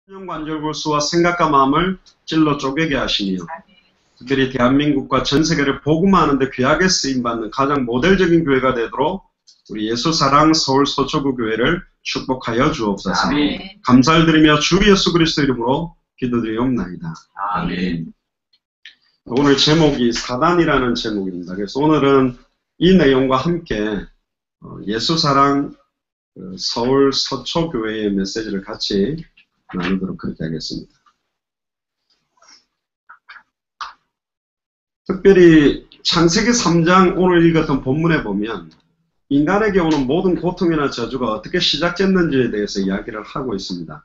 관절골수와 생각과 마음을 찔러 쪼개게 하시며 특별히 대한민국과 전 세계를 복음화하는 데 귀하게 쓰임받는 가장 모델적인 교회가 되도록 우리 예수사랑 서울 서초구 교회를 축복하여 주옵소서. 아멘. 감사를 드리며 주 예수 그리스도 이름으로 기도드리옵나이다. 아멘. 오늘 제목이 사단이라는 제목입니다. 그래서 오늘은 이 내용과 함께 예수사랑 서울 서초교회의 메시지를 같이 나누도록 그렇게 하겠습니다. 특별히 창세기 3장 오늘 읽었던 본문에 보면 인간에게 오는 모든 고통이나 저주가 어떻게 시작됐는지에 대해서 이야기를 하고 있습니다.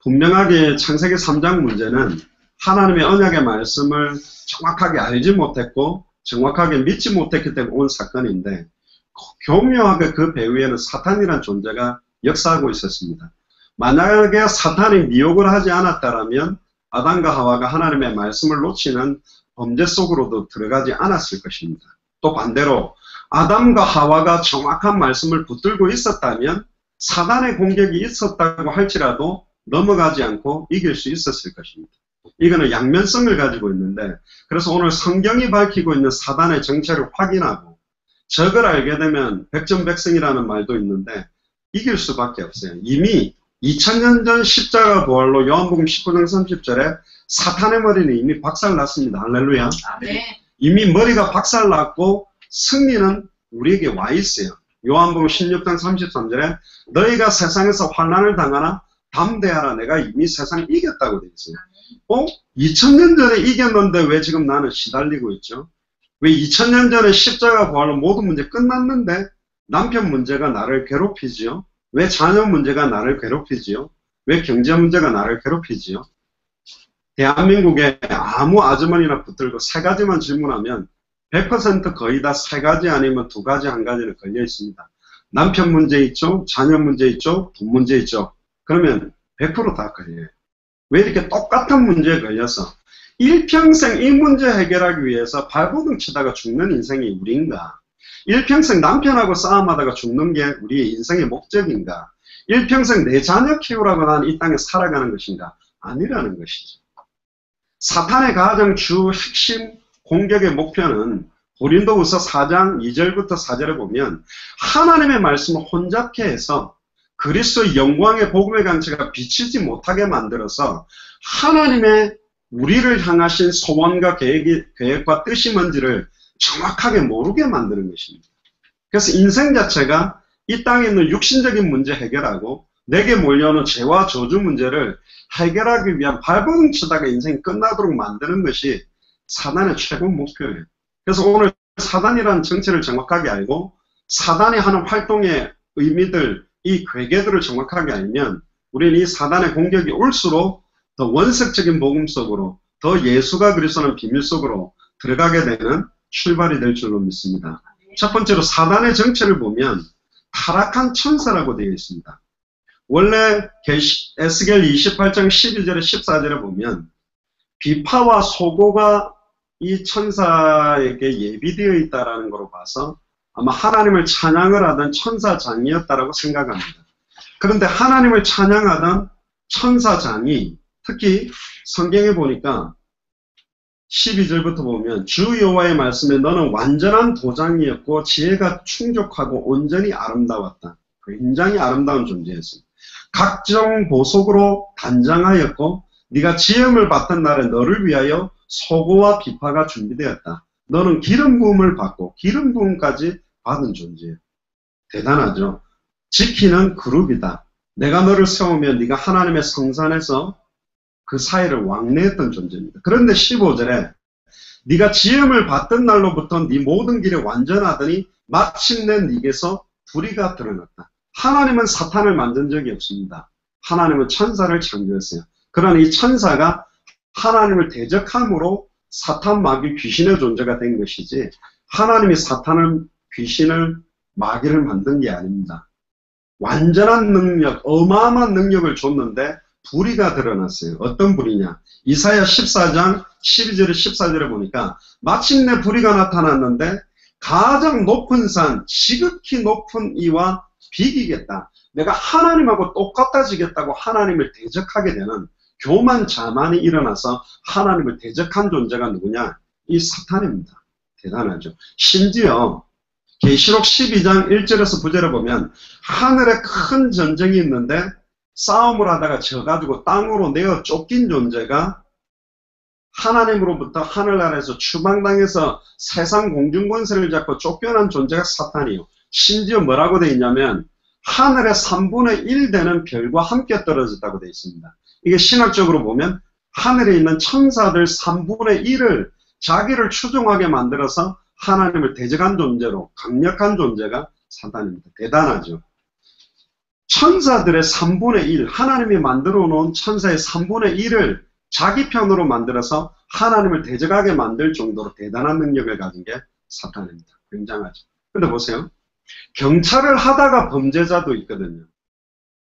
분명하게 창세기 3장 문제는 하나님의 언약의 말씀을 정확하게 알지 못했고 정확하게 믿지 못했기 때문에 온 사건인데 교묘하게 그 배후에는 사탄이라는 존재가 역사하고 있었습니다. 만약에 사탄이 미혹을 하지 않았다면 아담과 하와가 하나님의 말씀을 놓치는 범죄 속으로도 들어가지 않았을 것입니다. 또 반대로 아담과 하와가 정확한 말씀을 붙들고 있었다면 사단의 공격이 있었다고 할지라도 넘어가지 않고 이길 수 있었을 것입니다. 이거는 양면성을 가지고 있는데 그래서 오늘 성경이 밝히고 있는 사단의 정체를 확인하고 적을 알게 되면 백전백승이라는 말도 있는데 이길 수밖에 없어요. 이미 2000년 전 십자가 부활로 요한복음 19장 30절에 사탄의 머리는 이미 박살났습니다. 할렐루야. 네. 이미 머리가 박살났고 승리는 우리에게 와 있어요. 요한복음 16장 33절에 너희가 세상에서 환난을 당하나 담대하라 내가 이미 세상을 이겼다고 되어 있어요. 2000년 전에 이겼는데 왜 지금 나는 시달리고 있죠? 왜 2000년 전에 십자가 부활로 모든 문제 끝났는데 남편 문제가 나를 괴롭히지요? 왜 자녀 문제가 나를 괴롭히지요? 왜 경제 문제가 나를 괴롭히지요? 대한민국에 아무 아주머니나 붙들고 세 가지만 질문하면 100% 거의 다 세 가지 아니면 두 가지 한 가지는 걸려 있습니다. 남편 문제 있죠? 자녀 문제 있죠? 돈 문제 있죠? 그러면 100% 다 걸려요. 왜 이렇게 똑같은 문제에 걸려서 일평생 이 문제 해결하기 위해서 발버둥 치다가 죽는 인생이 우리인가? 일평생 남편하고 싸움하다가 죽는 게 우리의 인생의 목적인가? 일평생 내 자녀 키우라고 난 이 땅에 살아가는 것인가? 아니라는 것이죠. 사탄의 가장 주 핵심 공격의 목표는 고린도후서 4장 2절부터 4절에 보면 하나님의 말씀을 혼잡케 해서 그리스도의 영광의 복음의 강체가 비치지 못하게 만들어서 하나님의 우리를 향하신 소원과 계획과 뜻이 뭔지를 정확하게 모르게 만드는 것입니다. 그래서 인생 자체가 이 땅에 있는 육신적인 문제 해결하고 내게 몰려오는 죄와 저주 문제를 해결하기 위한 발버둥 치다가 인생이 끝나도록 만드는 것이 사단의 최고 목표예요. 그래서 오늘 사단이라는 정체를 정확하게 알고 사단이 하는 활동의 의미들, 이 괴계들을 정확하게 알면 우리는 이 사단의 공격이 올수록 더 원색적인 복음 속으로 더 예수가 그리스도는 비밀 속으로 들어가게 되는 출발이 될 줄로 믿습니다. 첫 번째로 사단의 정체를 보면 타락한 천사라고 되어 있습니다. 원래 에스겔 28장 12절에 14절에 보면 비파와 소고가 이 천사에게 예비되어 있다라는 것으로 봐서 아마 하나님을 찬양을 하던 천사장이었다라고 생각합니다. 그런데 하나님을 찬양하던 천사장이 특히 성경에 보니까 12절부터 보면 주 여호와의 말씀에 너는 완전한 도장이었고 지혜가 충족하고 온전히 아름다웠다. 굉장히 아름다운 존재였습니다. 각종 보석으로 단장하였고 네가 지음을 받던 날에 너를 위하여 소고와 비파가 준비되었다. 너는 기름 부음을 받고 기름 부음까지 받은 존재예요. 대단하죠. 지키는 그룹이다. 내가 너를 세우면 네가 하나님의 성산에서 그 사이를 왕래했던 존재입니다. 그런데 15절에 네가 지음을 받던 날로부터 네 모든 길에 완전하더니 마침내 네게서 불의가 드러났다. 하나님은 사탄을 만든 적이 없습니다. 하나님은 천사를 창조했어요. 그러나 이 천사가 하나님을 대적함으로 사탄, 마귀, 귀신의 존재가 된 것이지 하나님이 사탄을, 귀신을, 마귀를 만든 게 아닙니다. 완전한 능력, 어마어마한 능력을 줬는데 불의가 드러났어요. 어떤 불의냐? 이사야 14장 12절에 14절에 보니까 마침내 불의가 나타났는데 가장 높은 산, 지극히 높은 이와 비기겠다. 내가 하나님하고 똑같아지겠다고 하나님을 대적하게 되는 교만 자만이 일어나서 하나님을 대적한 존재가 누구냐? 이 사탄입니다. 대단하죠. 심지어 계시록 12장 1절에서 9절에 보면 하늘에 큰 전쟁이 있는데 싸움을 하다가 져가지고 땅으로 내어 쫓긴 존재가 하나님으로부터 하늘나라에서 추방당해서 세상 공중권세를 잡고 쫓겨난 존재가 사탄이에요. 심지어 뭐라고 되어 있냐면 하늘의 3분의 1 되는 별과 함께 떨어졌다고 되어 있습니다. 이게 신학적으로 보면 하늘에 있는 천사들 3분의 1을 자기를 추종하게 만들어서 하나님을 대적한 존재로 강력한 존재가 사탄입니다. 대단하죠. 천사들의 3분의 1, 하나님이 만들어 놓은 천사의 3분의 1을 자기 편으로 만들어서 하나님을 대적하게 만들 정도로 대단한 능력을 가진 게 사탄입니다. 굉장하죠. 근데 보세요. 경찰을 하다가 범죄자도 있거든요.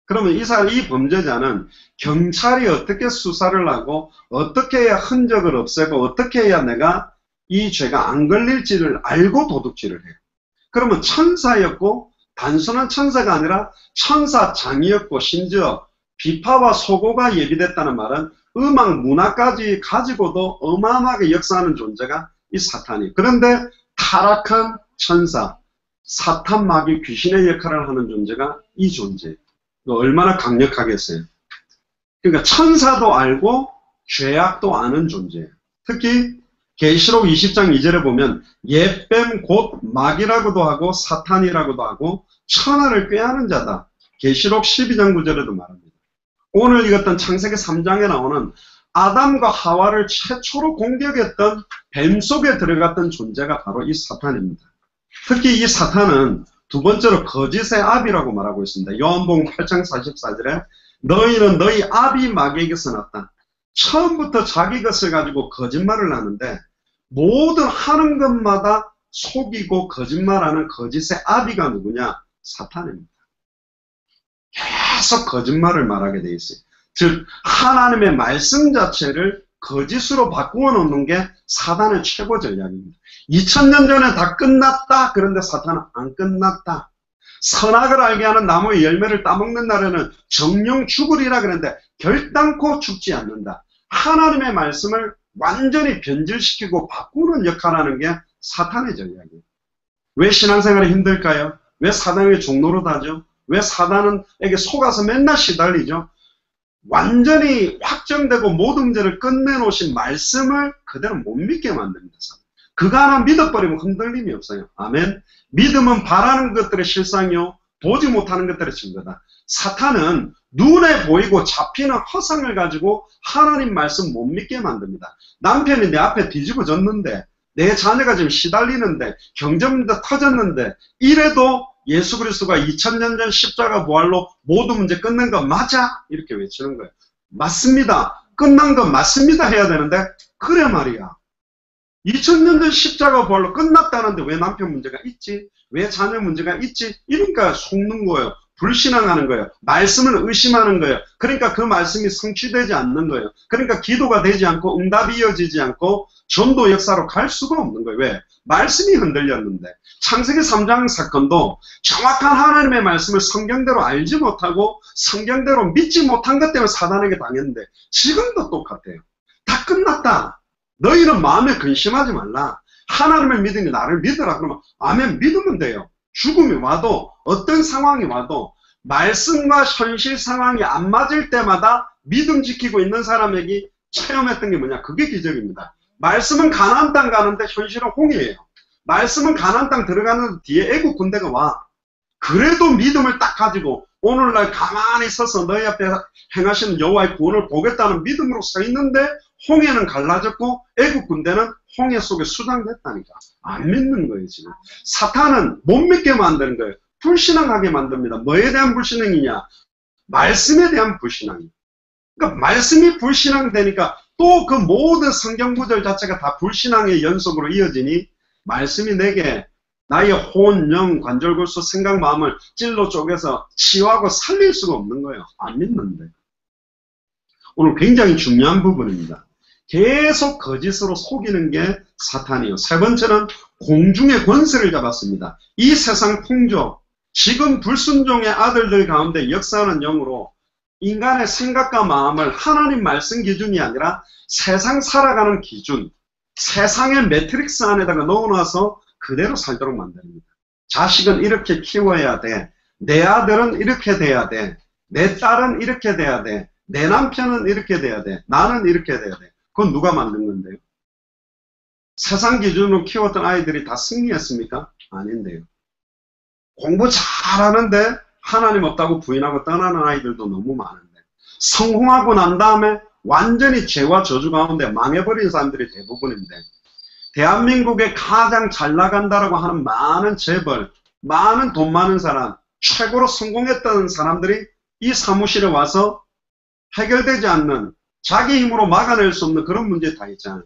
그러면 이 범죄자는 경찰이 어떻게 수사를 하고 어떻게 해야 흔적을 없애고 어떻게 해야 내가 이 죄가 안 걸릴지를 알고 도둑질을 해요. 그러면 천사였고 단순한 천사가 아니라 천사장이었고 심지어 비파와 소고가 예비됐다는 말은 음악 문화까지 가지고도 어마어마하게 역사하는 존재가 이 사탄이에요. 그런데 타락한 천사, 사탄 마귀 귀신의 역할을 하는 존재가 이 존재예요. 얼마나 강력하겠어요. 그러니까 천사도 알고 죄악도 아는 존재예요. 특히 계시록 20장 2절에 보면 옛뱀 곧 마귀라고도 하고 사탄이라고도 하고 천하를 꾀하는 자다. 계시록 12장 9절에도 말합니다. 오늘 읽었던 창세기 3장에 나오는 아담과 하와를 최초로 공격했던 뱀 속에 들어갔던 존재가 바로 이 사탄입니다. 특히 이 사탄은 두 번째로 거짓의 아비라고 말하고 있습니다. 요한복음 8장 44절에 너희는 너희 아비 마귀에게서 났다. 처음부터 자기 것을 가지고 거짓말을 하는데 모든 하는 것마다 속이고 거짓말하는 거짓의 아비가 누구냐? 사탄입니다. 계속 거짓말을 말하게 돼 있어요. 즉 하나님의 말씀 자체를 거짓으로 바꾸어 놓는 게 사탄의 최고 전략입니다. 2000년 전에 다 끝났다. 그런데 사탄은 안 끝났다. 선악을 알게 하는 나무의 열매를 따먹는 날에는 정령 죽으리라 그랬는데 결단코 죽지 않는다. 하나님의 말씀을 완전히 변질시키고 바꾸는 역할을 하는 게 사탄의 전략이에요. 왜 신앙생활이 힘들까요? 왜 사단의 종로로 다죠? 왜 사단에게 속아서 맨날 시달리죠? 완전히 확정되고 모든 문제를 끝내놓으신 말씀을 그대로 못 믿게 만듭니다. 그거 하나 믿어버리면 흔들림이 없어요. 아멘. 믿음은 바라는 것들의 실상이요 보지 못하는 것들의 증거다. 사탄은 눈에 보이고 잡히는 허상을 가지고 하나님 말씀 못 믿게 만듭니다. 남편이 내 앞에 뒤집어졌는데 내 자녀가 지금 시달리는데 경제문제 터졌는데 이래도 예수 그리스도가 2000년 전 십자가 부활로 모든 문제 끝낸 거 맞아? 이렇게 외치는 거예요. 맞습니다. 끝난 건 맞습니다 해야 되는데 그래 말이야. 2000년 전 십자가 부활로 끝났다는데 왜 남편 문제가 있지? 왜 자녀 문제가 있지? 이러니까 속는 거예요. 불신앙하는 거예요. 말씀을 의심하는 거예요. 그러니까 그 말씀이 성취되지 않는 거예요. 그러니까 기도가 되지 않고 응답이 이어지지 않고 전도 역사로 갈 수가 없는 거예요. 왜? 말씀이 흔들렸는데. 창세기 3장 사건도 정확한 하나님의 말씀을 성경대로 알지 못하고 성경대로 믿지 못한 것 때문에 사단에게 당했는데 지금도 똑같아요. 다 끝났다. 너희는 마음에 근심하지 말라. 하나님을 믿으니 나를 믿으라. 그러면 아멘 믿으면 돼요. 죽음이 와도 어떤 상황이 와도 말씀과 현실 상황이 안 맞을 때마다 믿음 지키고 있는 사람에게 체험했던 게 뭐냐? 그게 기적입니다. 말씀은 가나안 땅 가는데 현실은 홍해예요. 말씀은 가나안 땅 들어가는 뒤에 애국 군대가 와. 그래도 믿음을 딱 가지고 오늘날 가만히 서서 너희 앞에 행하시는 여호와의 구원을 보겠다는 믿음으로 서 있는데 홍해는 갈라졌고 애국 군대는 홍해 속에 수장됐다니까. 안 믿는 거예요 지금. 사탄은 못 믿게 만드는 거예요. 불신앙하게 만듭니다. 뭐에 대한 불신앙이냐? 말씀에 대한 불신앙이에요. 그러니까 말씀이 불신앙되니까 또 그 모든 성경 구절 자체가 다 불신앙의 연속으로 이어지니 말씀이 내게 나의 혼, 영, 관절, 골수, 생각, 마음을 찔러 쪼개서 치유하고 살릴 수가 없는 거예요. 안 믿는데. 오늘 굉장히 중요한 부분입니다. 계속 거짓으로 속이는 게 사탄이에요. 세 번째는 공중의 권세를 잡았습니다. 이 세상 풍조, 지금 불순종의 아들들 가운데 역사하는 영으로 인간의 생각과 마음을 하나님 말씀 기준이 아니라 세상 살아가는 기준, 세상의 매트릭스 안에다가 넣어놔서 그대로 살도록 만듭니다. 자식은 이렇게 키워야 돼. 내 아들은 이렇게 돼야 돼. 내 딸은 이렇게 돼야 돼. 내 남편은 이렇게 돼야 돼. 나는 이렇게 돼야 돼. 그건 누가 만든 건데요? 세상 기준으로 키웠던 아이들이 다 승리했습니까? 아닌데요. 공부 잘하는데 하나님 없다고 부인하고 떠나는 아이들도 너무 많은데, 성공하고 난 다음에 완전히 죄와 저주 가운데 망해버린 사람들이 대부분인데, 대한민국에 가장 잘 나간다라고 하는 많은 재벌, 많은 돈 많은 사람, 최고로 성공했던 사람들이 이 사무실에 와서 해결되지 않는, 자기 힘으로 막아낼 수 없는 그런 문제 다 있잖아요.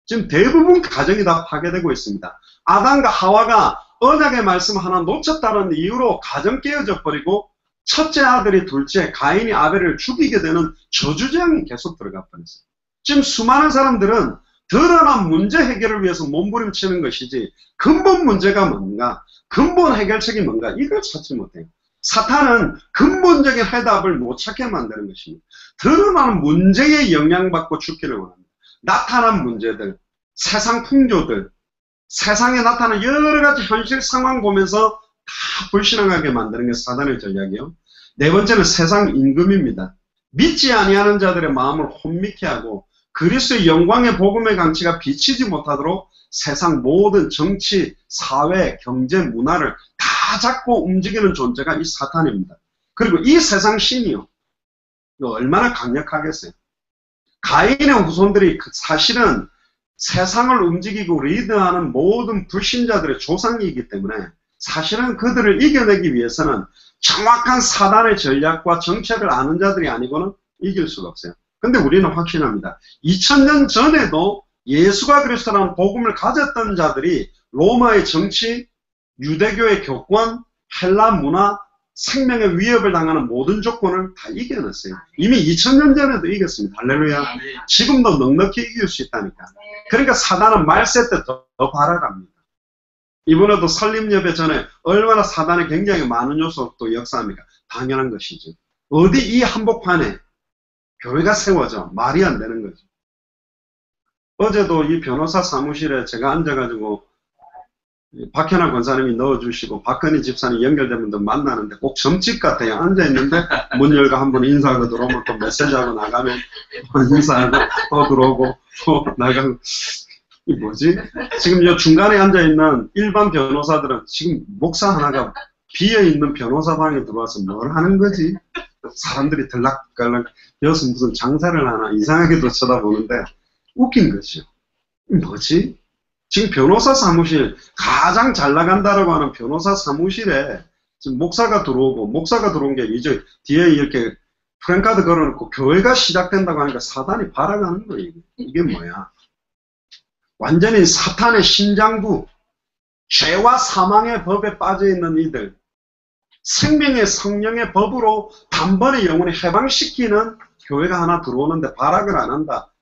지금 대부분 가정이 다 파괴되고 있습니다. 아담과 하와가 언약의 말씀 하나 놓쳤다는 이유로 가정 깨어져 버리고, 첫째 아들이 둘째 가인이 아벨을 죽이게 되는 저주재앙이 계속 들어가 버렸어요. 지금 수많은 사람들은 드러난 문제 해결을 위해서 몸부림치는 것이지, 근본 문제가 뭔가, 근본 해결책이 뭔가, 이걸 찾지 못해요. 사탄은 근본적인 해답을 못 찾게 만드는 것입니다. 드러나는 문제에 영향받고 죽기를 원합니다. 나타난 문제들, 세상 풍조들, 세상에 나타나는 여러 가지 현실 상황 보면서 다 불신앙하게 만드는 게 사단의 전략이요. 네 번째는 세상 임금입니다. 믿지 아니하는 자들의 마음을 혼미케 하고 그리스도의 영광의 복음의 강치가 비치지 못하도록 세상 모든 정치, 사회, 경제, 문화를 다 잡고 움직이는 존재가 이 사탄입니다. 그리고 이 세상 신이요, 얼마나 강력하겠어요. 가인의 후손들이 사실은 세상을 움직이고 리드하는 모든 불신자들의 조상이기 때문에 사실은 그들을 이겨내기 위해서는 정확한 사단의 전략과 정책을 아는 자들이 아니고는 이길 수가 없어요. 근데 우리는 확신합니다. 2000년 전에도 예수가 그리스도라는 복음을 가졌던 자들이 로마의 정치, 유대교의 교권, 헬라 문화, 생명의 위협을 당하는 모든 조건을 다 이겨냈어요. 이미 2000년 전에도 이겼습니다. 할렐루야. 지금도 넉넉히 이길 수 있다니까. 그러니까 사단은 말세 때 더 발악합니다. 이번에도 설립예배 전에 얼마나 사단이 굉장히 많은 요소로 또 역사합니까? 당연한 것이죠. 어디 이 한복판에 교회가 세워져? 말이 안 되는 거죠. 어제도 이 변호사 사무실에 제가 앉아가지고 박현아 권사님이 넣어주시고 박건희 집사님 연결된 분들 만나는데 꼭 점집 같아요. 앉아있는데 문 열고 한번 인사하고 들어오면 또 메시지하고 나가면 인사하고 또 들어오고 또 나가고, 이 뭐지? 지금 이 중간에 앉아있는 일반 변호사들은 지금 목사 하나가 비어있는 변호사 방에 들어와서 뭘 하는 거지? 사람들이 들락갈락 여기서 무슨 장사를 하나 이상하게도 쳐다보는데 웃긴 거죠. 뭐지? 지금 변호사 사무실, 가장 잘 나간다라고 하는 변호사 사무실에 지금 목사가 들어오고, 목사가 들어온 게 이제 뒤에 이렇게 프랜카드 걸어놓고 교회가 시작된다고 하니까 사단이 발악하는 거예요. 이게 뭐야? 완전히 사탄의 신장부, 죄와 사망의 법에 빠져있는 이들, 생명의 성령의 법으로 단번에 영혼을 해방시키는 교회가 하나 들어오는데 발악을 안 한다.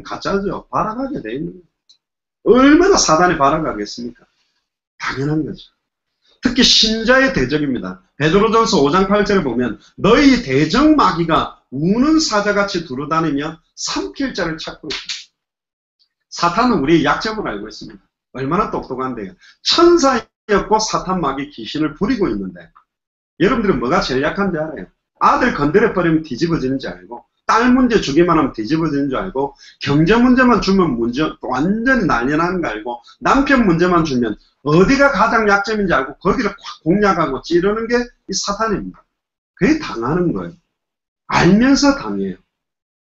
가짜죠. 발악하게 돼 있는 거예요. 얼마나 사단이 발악하겠습니까? 당연한 거죠. 특히 신자의 대적입니다. 베드로전서 5장 8절을 보면 너희 대적 마귀가 우는 사자같이 두루다니며 삼킬 자를 찾고 있습니다. 사탄은 우리의 약점을 알고 있습니다. 얼마나 똑똑한데요. 천사였고 사탄 마귀 귀신을 부리고 있는데 여러분들은 뭐가 제일 약한지 알아요? 아들 건드려버리면 뒤집어지는 줄 알고, 딸 문제 주기만 하면 뒤집어지는 줄 알고, 경제 문제만 주면 문제 완전히 난리 나는 거 알고, 남편 문제만 주면 어디가 가장 약점인지 알고 거기를 확 공략하고 찌르는 게 이 사탄입니다. 그게 당하는 거예요. 알면서 당해요.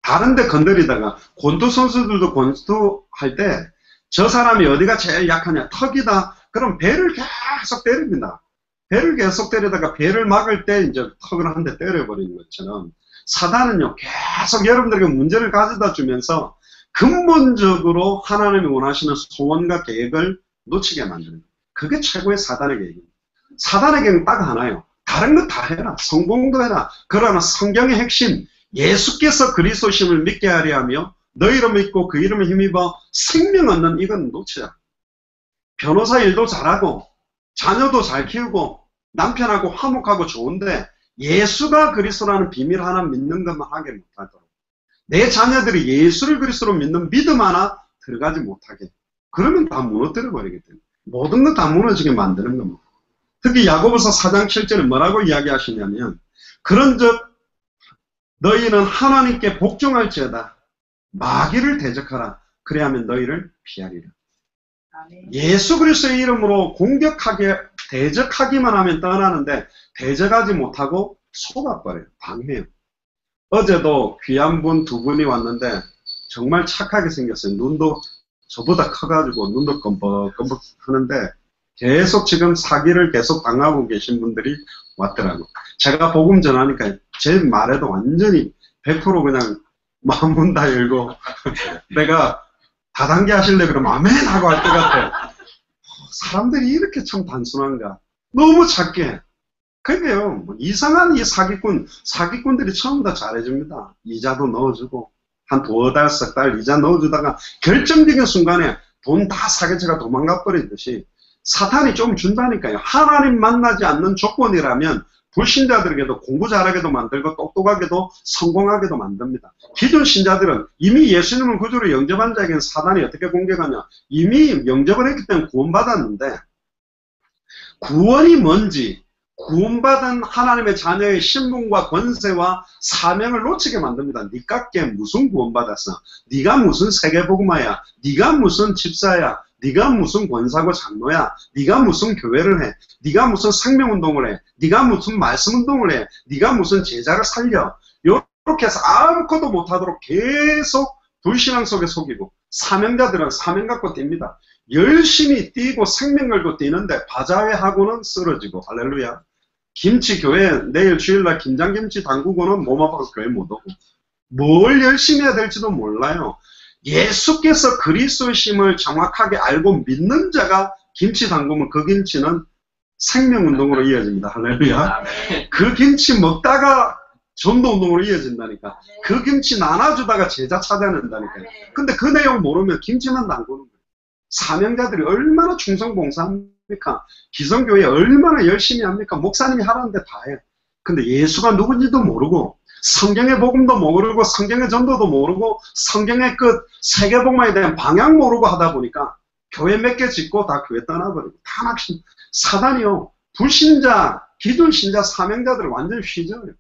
다른 데 건드리다가, 권투 선수들도 권투할 때 저 사람이 어디가 제일 약하냐, 턱이다. 그럼 배를 계속 때립니다. 배를 계속 때리다가 배를 막을 때 이제 턱을 한 대 때려버리는 것처럼 사단은요, 계속 여러분들에게 문제를 가져다 주면서 근본적으로 하나님이 원하시는 소원과 계획을 놓치게 만드는 거예요. 그게 최고의 사단의 계획입니다. 사단의 계획은 딱 하나요. 다른 거 다 해라. 성공도 해라. 그러나 성경의 핵심, 예수께서 그리스도심을 믿게 하려 하며 너희로 믿고 그 이름을 힘입어 생명 얻는 이건 놓치자. 변호사 일도 잘하고 자녀도 잘 키우고 남편하고 화목하고 좋은데 예수가 그리스도라는 비밀 하나 믿는 것만 하게 못하도록, 내 자녀들이 예수를 그리스도로 믿는 믿음 하나 들어가지 못하게, 그러면 다 무너뜨려 버리거든요. 모든 것 다 무너지게 만드는 겁니다. 특히 야고보서 4장 7절에 뭐라고 이야기하시냐면, 그런즉 너희는 하나님께 복종할지어다 마귀를 대적하라 그래야면 너희를 피하리라. 아멘. 예수 그리스도의 이름으로 공격하게 대적하기만 하면 떠나는데 대적하지 못하고 속아버려요. 방해요. 어제도 귀한 분 두 분이 왔는데 정말 착하게 생겼어요. 눈도 저보다 커가지고 눈도 껌뻑껌뻑 하는데 계속 지금 사기를 계속 당하고 계신 분들이 왔더라고. 제가 복음 전하니까 제 말에도 완전히 100% 그냥 마음 문 다 열고 내가 다단계 하실래 그러면 아멘 하고 할 것 같아. 사람들이 이렇게 참 단순한가. 너무 작게. 그러게요. 뭐 이상한 이 사기꾼들이 처음 다 잘해줍니다. 이자도 넣어주고 한 두어 달, 석 달 이자 넣어주다가 결정적인 순간에 돈 다 사기쳐가 도망가 버리듯이 사탄이 좀 준다니까요. 하나님 만나지 않는 조건이라면 불신자들에게도 공부 잘하게도 만들고 똑똑하게도 성공하게도 만듭니다. 기존 신자들은 이미 예수님을 구주로 영접한 자에게는 사단이 어떻게 공격하냐. 이미 영접을 했기 때문에 구원받았는데 구원이 뭔지, 구원받은 하나님의 자녀의 신분과 권세와 사명을 놓치게 만듭니다. 니깎게 무슨 구원받았어? 니가 무슨 세계복음화야? 니가 무슨 집사야? 니가 무슨 권사고 장로야? 니가 무슨 교회를 해? 니가 무슨 생명운동을 해? 니가 무슨 말씀운동을 해? 니가 무슨 제자를 살려? 이렇게 해서 아무것도 못하도록 계속 불신앙 속에 속이고, 사명자들은 사명 갖고 뜁니다. 열심히 뛰고 생명 걸고 뛰는데 바자회하고는 쓰러지고, 할렐루야. 김치 교회 내일 주일날 김장김치 담그고는 몸 아파서 교회 못 오고, 뭘 열심히 해야 될지도 몰라요. 예수께서 그리스도심을 정확하게 알고 믿는 자가 김치 담그면 그 김치는 생명운동으로 이어집니다. 할렐루야. 그 김치 먹다가 전도운동으로 이어진다니까. 그 김치 나눠주다가 제자 찾아낸다니까요. 근데 그 내용 모르면 김치만 담그는 거예요. 사명자들이 얼마나 충성봉사합니까? 기성교회 얼마나 열심히 합니까? 목사님이 하라는데 다 해요. 근데 예수가 누군지도 모르고 성경의 복음도 모르고 성경의 전도도 모르고 성경의 그 세계복음에 대한 방향 모르고 하다 보니까 교회 몇 개 짓고 다 교회 떠나버리고 다 막힌 사단이요. 불신자, 기존 신자, 사명자들을 완전히 휘저어요.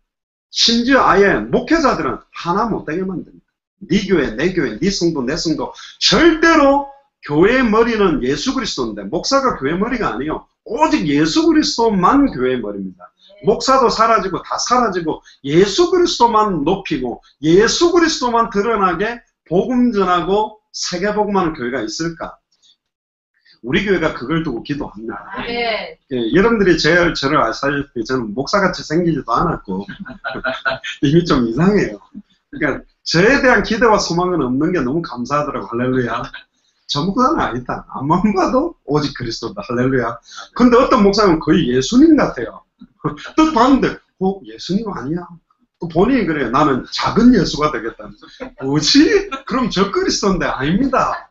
심지어 아예 목회자들은 하나 못되게 만듭니다. 네 교회, 내 교회, 네 성도, 내 성도. 절대로 교회의 머리는 예수 그리스도인데 목사가 교회 머리가 아니에요. 오직 예수 그리스도만 교회의 머리입니다. 목사도 사라지고 다 사라지고 예수 그리스도만 높이고 예수 그리스도만 드러나게 복음 전하고 세계복음하는 교회가 있을까? 우리 교회가 그걸 두고 기도합니다. 네. 예, 여러분들이 저를 아시다시피 저는 목사같이 생기지도 않았고 이미 좀 이상해요. 그러니까 저에 대한 기대와 소망은 없는 게 너무 감사하더라고. 할렐루야. 저 목사는 아니다. 앞만 봐도 오직 그리스도다. 할렐루야. 근데 어떤 목사는 거의 예수님 같아요. 또 봤는데 예수님 아니야. 또 본인이 그래요. 나는 작은 예수가 되겠다. 뭐지? 그럼 저 그리스도인데 아닙니다.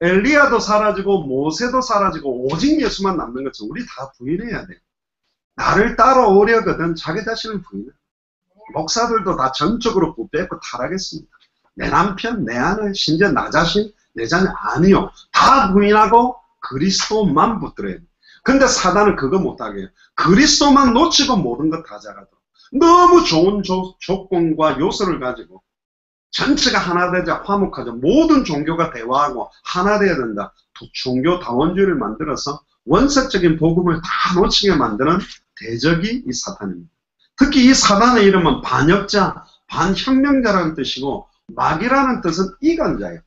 엘리야도 사라지고 모세도 사라지고 오직 예수만 남는 것처럼 우리 다 부인해야 돼요. 나를 따라오려거든 자기 자신을 부인해. 목사들도 다 전적으로 부패했고 타락했습니다. 내 남편, 내 아내, 심지어 나 자신, 내 자녀 아니요. 다 부인하고 그리스도만 붙들어야 돼요. 근데 사단은 그거 못하게 해요. 그리스도만 놓치고 모든 것 다 잘하도록. 너무 좋은 조건과 요소를 가지고 전체가 하나 되자 화목하자. 모든 종교가 대화하고 하나 돼야 된다. 종교 다원주의를 만들어서 원색적인 복음을 다 놓치게 만드는 대적이 이 사탄입니다. 특히 이 사단의 이름은 반역자, 반혁명자라는 뜻이고 마귀라는 뜻은 이간자예요.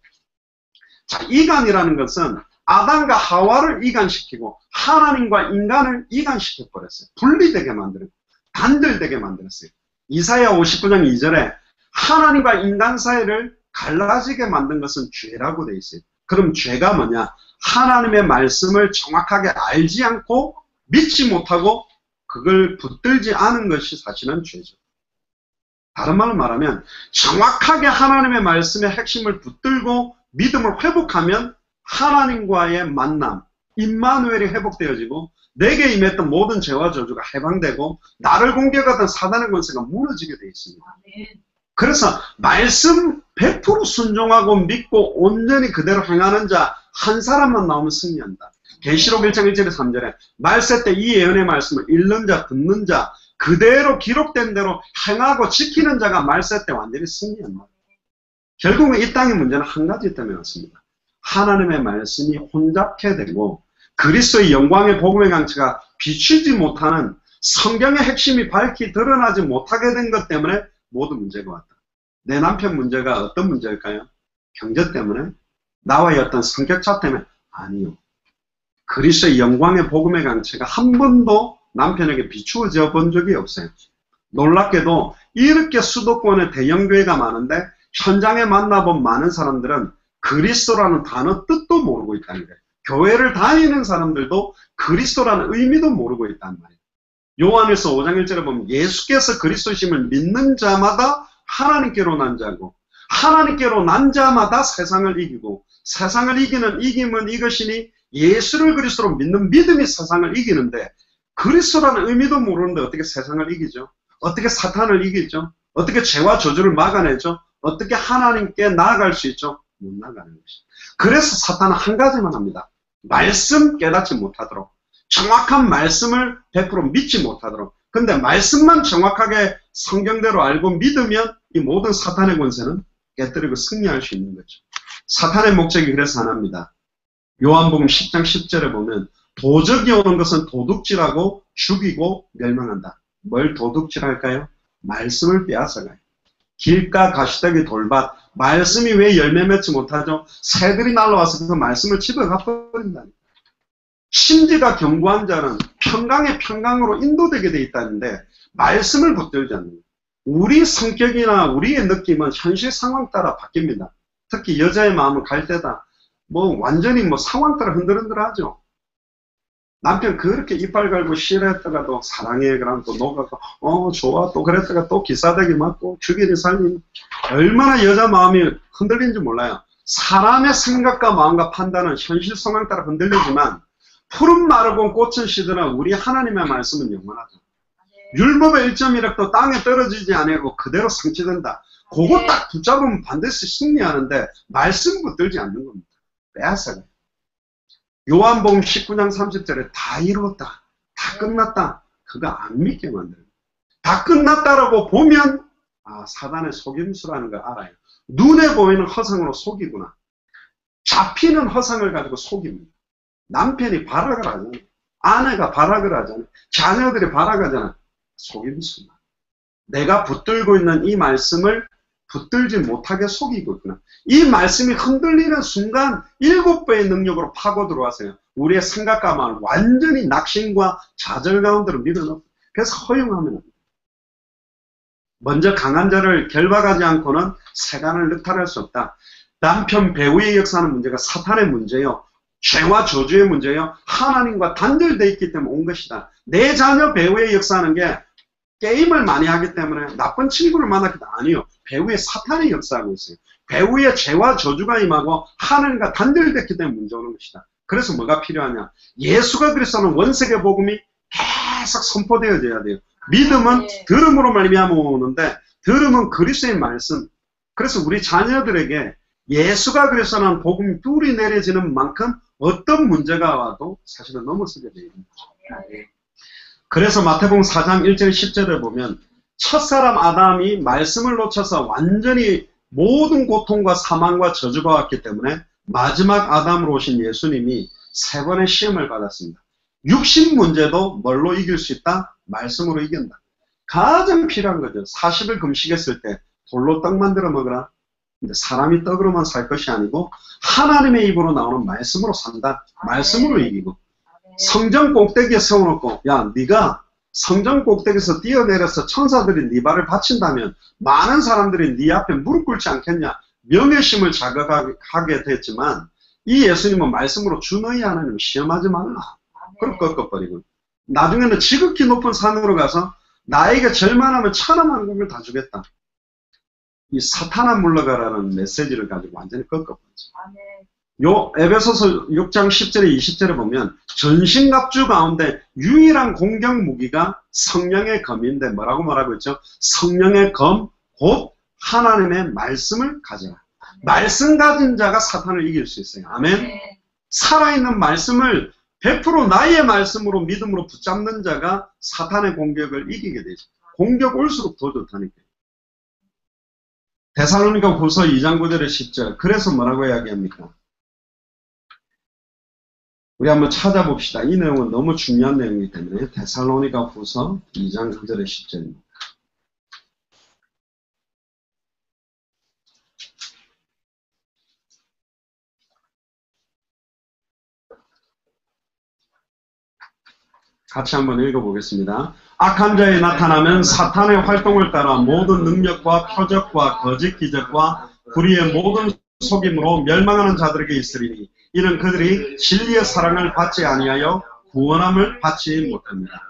자, 이간이라는 것은 아담과 하와를 이간시키고 하나님과 인간을 이간시켜버렸어요. 분리되게 만들었어요. 단절되게 만들었어요. 이사야 59장 2절에 하나님과 인간 사이를 갈라지게 만든 것은 죄라고 되어 있어요. 그럼 죄가 뭐냐? 하나님의 말씀을 정확하게 알지 않고 믿지 못하고 그걸 붙들지 않은 것이 사실은 죄죠. 다른 말로 말하면 정확하게 하나님의 말씀의 핵심을 붙들고 믿음을 회복하면 하나님과의 만남, 임마누엘이 회복되어지고 내게 임했던 모든 죄와 저주가 해방되고 나를 공격하던 사단의 권세가 무너지게 되어 있습니다. 그래서 말씀 100% 순종하고 믿고 온전히 그대로 행하는 자 한 사람만 나오면 승리한다. 계시록 1장 1절에 3절에 말세 때 이 예언의 말씀을 읽는 자 듣는 자 그대로 기록된 대로 행하고 지키는 자가 말세 때 완전히 승리한다. 결국은 이 땅의 문제는 한 가지 때문에 왔습니다. 하나님의 말씀이 혼잡게 되고 그리스도의 영광의 복음의 강체가 비추지 못하는 성경의 핵심이 밝히 드러나지 못하게 된 것 때문에 모든 문제가 왔다. 내 남편 문제가 어떤 문제일까요? 경제 때문에? 나와의 어떤 성격차 때문에? 아니요. 그리스도의 영광의 복음의 강체가 한 번도 남편에게 비추어져 본 적이 없어요. 놀랍게도 이렇게 수도권에 대형교회가 많은데 현장에 만나본 많은 사람들은 그리스도라는 단어 뜻도 모르고 있다는 거예요. 교회를 다니는 사람들도 그리스도라는 의미도 모르고 있단 말이에요. 요한일서 5장 1절에 보면 예수께서 그리스도심을 믿는 자마다 하나님께로 난 자고 하나님께로 난 자마다 세상을 이기고 세상을 이기는 이김은 이것이니 예수를 그리스도로 믿는 믿음이 세상을 이기는데 그리스도라는 의미도 모르는데 어떻게 세상을 이기죠? 어떻게 사탄을 이기죠? 어떻게 죄와 저주를 막아내죠? 어떻게 하나님께 나아갈 수 있죠? 못 나가는 것이죠. 그래서 사탄은 한 가지만 합니다. 말씀 깨닫지 못하도록 정확한 말씀을 100% 믿지 못하도록 근데 말씀만 정확하게 성경대로 알고 믿으면 이 모든 사탄의 권세는 깨뜨리고 승리할 수 있는 거죠. 사탄의 목적이 그래서 하나입니다. 요한복음 10장 10절에 보면 도적이 오는 것은 도둑질하고 죽이고 멸망한다. 뭘 도둑질할까요? 말씀을 빼앗아가요. 길가 가시더기 돌밭 말씀이 왜 열매 맺지 못하죠? 새들이 날라와서 그 말씀을 집어가 버린다니까. 심지가 견고한 자는 평강의 평강으로 인도되게 돼 있다는데 말씀을 붙들지 않는 거예요. 우리 성격이나 우리의 느낌은 현실 상황 따라 바뀝니다. 특히 여자의 마음을 갈 때다. 완전히 상황 따라 흔들흔들하죠. 남편 그렇게 이빨 갈고 싫어했다가도 사랑해 그러면 또 녹아서 좋아 또 그랬다가 또 기사대기 맞고 주기를 살리면 얼마나 여자 마음이 흔들리는지 몰라요. 사람의 생각과 마음과 판단은 현실 상황 따라 흔들리지만 푸른 마르고 꽃은 시드나 우리 하나님의 말씀은 영원하죠. 율법의 1.1획도 땅에 떨어지지 아니하고 그대로 성취된다. 그거 딱 붙잡으면 반드시 승리하는데 말씀 붙들지 않는 겁니다. 빼앗아가요. 요한복음 19장 30절에 다 이루었다. 다 끝났다. 그거 안 믿게 만들어요. 다 끝났다라고 보면 사단의 속임수라는 걸 알아요. 눈에 보이는 허상으로 속이구나. 잡히는 허상을 가지고 속입니다. 남편이 발악을 하잖아요. 아내가 발악을 하잖아요. 자녀들이 발악하잖아요. 속임수다. 내가 붙들고 있는 이 말씀을 붙들지 못하게 속이고 있구나. 이 말씀이 흔들리는 순간 7배의 능력으로 파고 들어와서요. 우리의 생각과 마음을 완전히 낙심과 좌절 가운데로 밀어넣고 그래서 허용하면 합니다. 먼저 강한 자를 결박하지 않고는 세간을 늑탈할 수 없다. 남편 배우의 역사하는 문제가 사탄의 문제요. 죄와 저주의 문제요. 하나님과 단절되어 있기 때문에 온 것이다. 내 자녀 배우의 역사하는 게 게임을 많이 하기 때문에 나쁜 친구를 만났기 때문에 아니요. 배우의 사탄이 역사하고 있어요. 배우의 죄와 저주가 임하고 하나님과 단절됐기 때문에 문제 오는 것이다. 그래서 뭐가 필요하냐? 예수가 그리스도는 원색의 복음이 계속 선포되어져야 돼요. 믿음은 들음으로 말미암아 오는데 들음은 그리스도의 말씀. 그래서 우리 자녀들에게 예수가 그리스도는 복음이 뿔이 내려지는 만큼 어떤 문제가 와도 사실은 넘어서게 되어 있는 거죠. 그래서 마태복음 4장 1절 10절에 보면 첫사람 아담이 말씀을 놓쳐서 완전히 모든 고통과 사망과 저주가 왔기 때문에 마지막 아담으로 오신 예수님이 3번의 시험을 받았습니다. 육신 문제도 뭘로 이길 수 있다? 말씀으로 이긴다. 가장 필요한 거죠. 40일 금식했을 때 돌로 떡 만들어 먹으라. 근데 사람이 떡으로만 살 것이 아니고 하나님의 입으로 나오는 말씀으로 산다. 말씀으로 이기고. 성전 꼭대기에 세워놓고 야 네가 성전 꼭대기에서 뛰어내려서 천사들이 네 발을 받친다면 많은 사람들이 네 앞에 무릎 꿇지 않겠냐. 명예심을 자극하게 됐지만 이 예수님은 말씀으로 주 너희 하나님을 시험하지 말라. 그걸 꺾어버리고 나중에는 지극히 높은 산으로 가서 나에게 절만하면 1000만국을 다 주겠다. 이 사탄아 물러가라는 메시지를 가지고 완전히 꺾어버리죠. 요 에베소서 6장 10절에 20절에 보면 전신갑주 가운데 유일한 공격 무기가 성령의 검인데 뭐라고 말하고 있죠? 성령의 검, 곧 하나님의 말씀을 가져라. 말씀 가진 자가 사탄을 이길 수 있어요. 아멘. 살아있는 말씀을 100% 나의 말씀으로 믿음으로 붙잡는 자가 사탄의 공격을 이기게 되죠. 공격 올수록 더 좋다니까요. 데살로니가 후서 2장 9절에 10절. 그래서 뭐라고 이야기합니까? 우리 한번 찾아봅시다. 이 내용은 너무 중요한 내용이기 때문에 데살로니가 후서 2장 9절에 10절입니다. 같이 한번 읽어보겠습니다. 악한 자에 나타나면 사탄의 활동을 따라 모든 능력과 표적과 거짓 기적과 불의의 모든 속임으로 멸망하는 자들에게 있으리니 이는 그들이 진리의 사랑을 받지 아니하여 구원함을 받지 못합니다.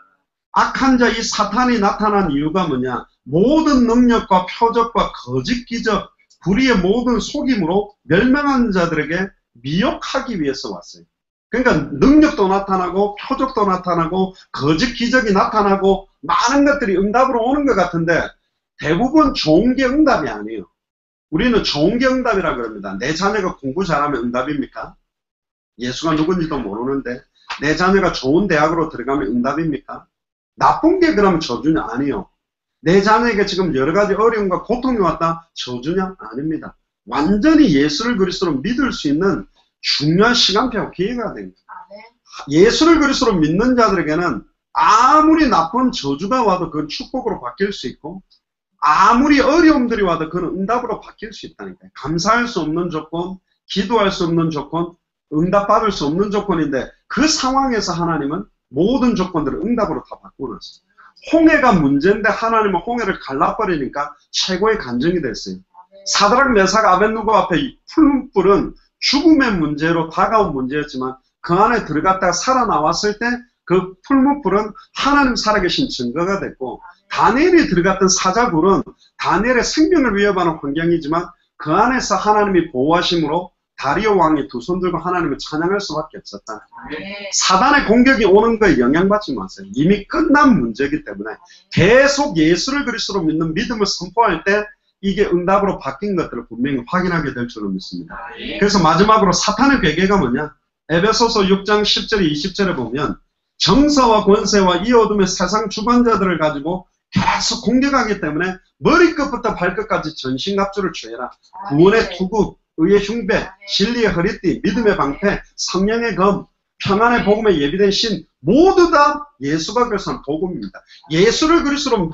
악한 자 이 사탄이 나타난 이유가 뭐냐? 모든 능력과 표적과 거짓 기적, 불의의 모든 속임으로 멸망하는 자들에게 미혹하기 위해서 왔어요. 그러니까 능력도 나타나고 표적도 나타나고 거짓 기적이 나타나고 많은 것들이 응답으로 오는 것 같은데 대부분 좋은 게 응답이 아니에요. 우리는 좋은 게 응답이라 그럽니다. 내 자녀가 공부 잘하면 응답입니까? 예수가 누군지도 모르는데 내 자녀가 좋은 대학으로 들어가면 응답입니까? 나쁜 게 그러면 저주냐? 아니요. 내 자녀에게 지금 여러 가지 어려움과 고통이 왔다? 저주냐? 아닙니다. 완전히 예수를 그리스도로 믿을 수 있는 중요한 시간표가 기회가 됩니다. 예수를 그리스도로 믿는 자들에게는 아무리 나쁜 저주가 와도 그건 축복으로 바뀔 수 있고 아무리 어려움들이 와도 그건 응답으로 바뀔 수 있다니까요. 감사할 수 없는 조건, 기도할 수 없는 조건, 응답받을 수 없는 조건인데 그 상황에서 하나님은 모든 조건들을 응답으로 다 바꾸어놨어요. 홍해가 문제인데 하나님은 홍해를 갈라버리니까 최고의 간증이 됐어요. 사드락 메삭 아벳느고 앞에 풀문불은 죽음의 문제로 다가온 문제였지만 그 안에 들어갔다가 살아나왔을 때 그 풀무불은 하나님 살아계신 증거가 됐고 다니엘이 들어갔던 사자굴은 다니엘의 생명을 위협하는 환경이지만 그 안에서 하나님이 보호하심으로 다리오 왕이 두 손 들고 하나님을 찬양할 수밖에 없었다. 사단의 공격이 오는 거에 영향받지 마세요. 이미 끝난 문제이기 때문에 계속 예수를 그리스도로 믿는 믿음을 선포할 때 이게 응답으로 바뀐 것들을 분명히 확인하게 될 줄로 믿습니다. 그래서 마지막으로 사탄의 괴계가 뭐냐? 에베소서 6장 10절에 20절에 보면 정사와 권세와 이 어둠의 세상 주관자들을 가지고 계속 공격하기 때문에 머리끝부터 발끝까지 전신갑주를 취해라. 구원의 투구, 의의 흉배, 진리의 허리띠, 믿음의 방패, 성령의 검, 평안의 복음에 예비된 신 모두 다 예수가 그리스도는 복음입니다. 예수를 그리스도로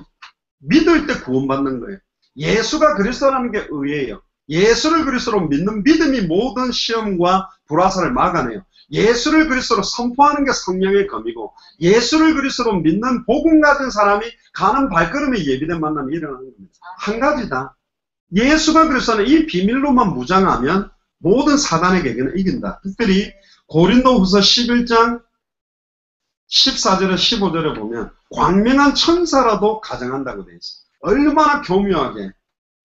믿을 때 구원받는 거예요. 예수가 그리스도라는 게 의예요. 예수를 그리스도로 믿는 믿음이 모든 시험과 불화살을 막아내요. 예수를 그리스도로 선포하는 게 성령의 검이고 예수를 그리스도로 믿는 복음 가진 사람이 가는 발걸음에 예비된 만남이 일어나는 겁니다. 한 가지다. 예수가 그리스도는 이 비밀로만 무장하면 모든 사단의 계계는 이긴다. 특별히 고린도후서 11장 14절에 15절에 보면 광명한 천사라도 가정한다고 되어 있어요. 얼마나 교묘하게.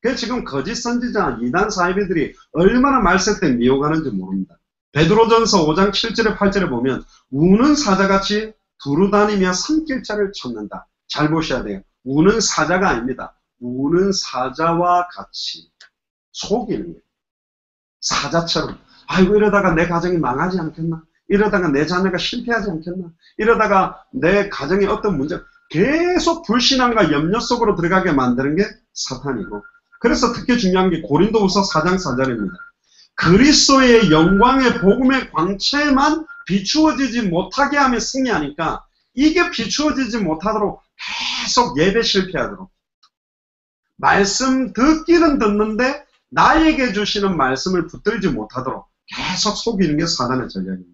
그래서 지금 거짓 선지자, 이단 사이비들이 얼마나 말세 때 미혹하는지 모릅니다. 베드로전서 5장 7절에 8절에 보면 우는 사자같이 두루다니며 산길자를 찾는다. 잘 보셔야 돼요. 우는 사자가 아닙니다. 우는 사자와 같이 속이는 거예요. 사자처럼 아이고 이러다가 내 가정이 망하지 않겠나? 이러다가 내 자녀가 실패하지 않겠나? 이러다가 내 가정에 어떤 문제 계속 불신앙과 염려 속으로 들어가게 만드는 게 사탄이고 그래서 특히 중요한 게 고린도후서 4장 4절입니다. 그리스도의 영광의 복음의 광채만 비추어지지 못하게 하며 승리하니까 이게 비추어지지 못하도록 계속 예배 실패하도록 말씀 듣기는 듣는데 나에게 주시는 말씀을 붙들지 못하도록 계속 속이는 게 사단의 전략입니다.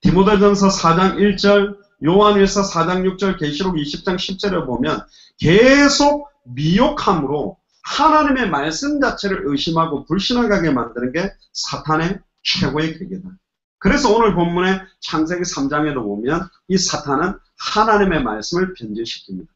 디모데전서 4장 1절, 요한일서 4장 6절, 계시록 20장 10절에 보면 계속 미혹함으로 하나님의 말씀 자체를 의심하고 불신하게 만드는 게 사탄의 최고의 계기다. 그래서 오늘 본문의 창세기 3장에도 보면 이 사탄은 하나님의 말씀을 변질시킵니다.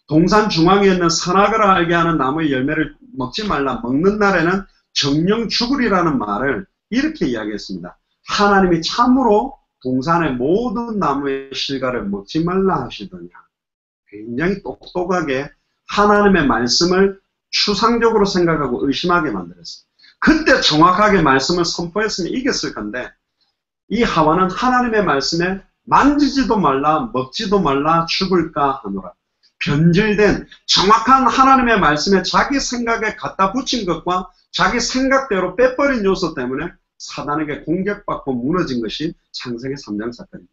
동산 중앙에 있는 선악을 알게 하는 나무의 열매를 먹지 말라. 먹는 날에는 정령 죽으리라는 말을 이렇게 이야기했습니다. 하나님이 참으로 동산의 모든 나무의 실과를 먹지 말라 하시더냐. 굉장히 똑똑하게 하나님의 말씀을 추상적으로 생각하고 의심하게 만들었어요. 그때 정확하게 말씀을 선포했으면 이겼을 건데 이 하와는 하나님의 말씀에 만지지도 말라 먹지도 말라 죽을까 하노라. 변질된 정확한 하나님의 말씀에 자기 생각에 갖다 붙인 것과 자기 생각대로 빼버린 요소 때문에 사단에게 공격받고 무너진 것이 창세기 3장 사건입니다.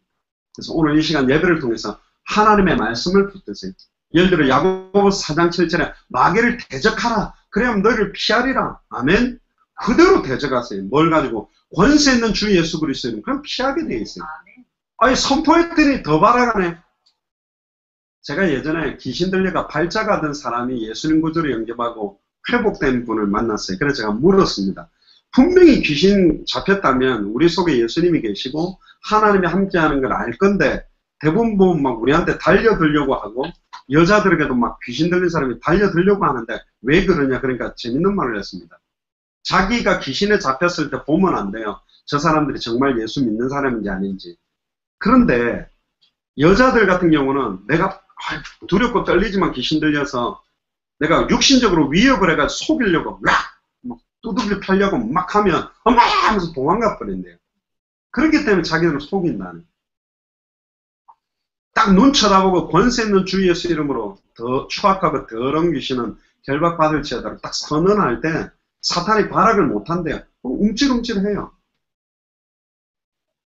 그래서 오늘 이 시간 예배를 통해서 하나님의 말씀을 붙드세요. 예를 들어 야고보서 4장 7절에 마귀를 대적하라. 그래야 너희를 피하리라. 아멘. 그대로 대적하세요. 뭘 가지고? 권세 있는 주 예수 그리스도는 그럼 피하게 되어 있어요. 아니 선포했더니 더 바라가네. 제가 예전에 귀신 들려가 발자가 된 사람이 예수님 구주를 영접하고 회복된 분을 만났어요. 그래서 제가 물었습니다. 분명히 귀신 잡혔다면 우리 속에 예수님이 계시고 하나님이 함께하는 걸 알 건데 대부분 보면 막 우리한테 달려들려고 하고 여자들에게도 막 귀신 들린 사람이 달려들려고 하는데 왜 그러냐. 그러니까 재밌는 말을 했습니다. 자기가 귀신에 잡혔을 때 보면 안 돼요. 저 사람들이 정말 예수 믿는 사람인지 아닌지. 그런데 여자들 같은 경우는 내가 두렵고 떨리지만 귀신 들려서 내가 육신적으로 위협을 해가지고 속이려고 막 두들겨 펴려고 막 하면 엄마 하면서 도망가 버린대요. 그렇기 때문에 자기들을 속인다는. 딱 눈 쳐다보고 권세 있는 주 예수 이름으로 더 추악하고 더러운 귀신은 결박받을지어다로 딱 선언할 때 사탄이 발악을 못한대요. 움찔움찔해요.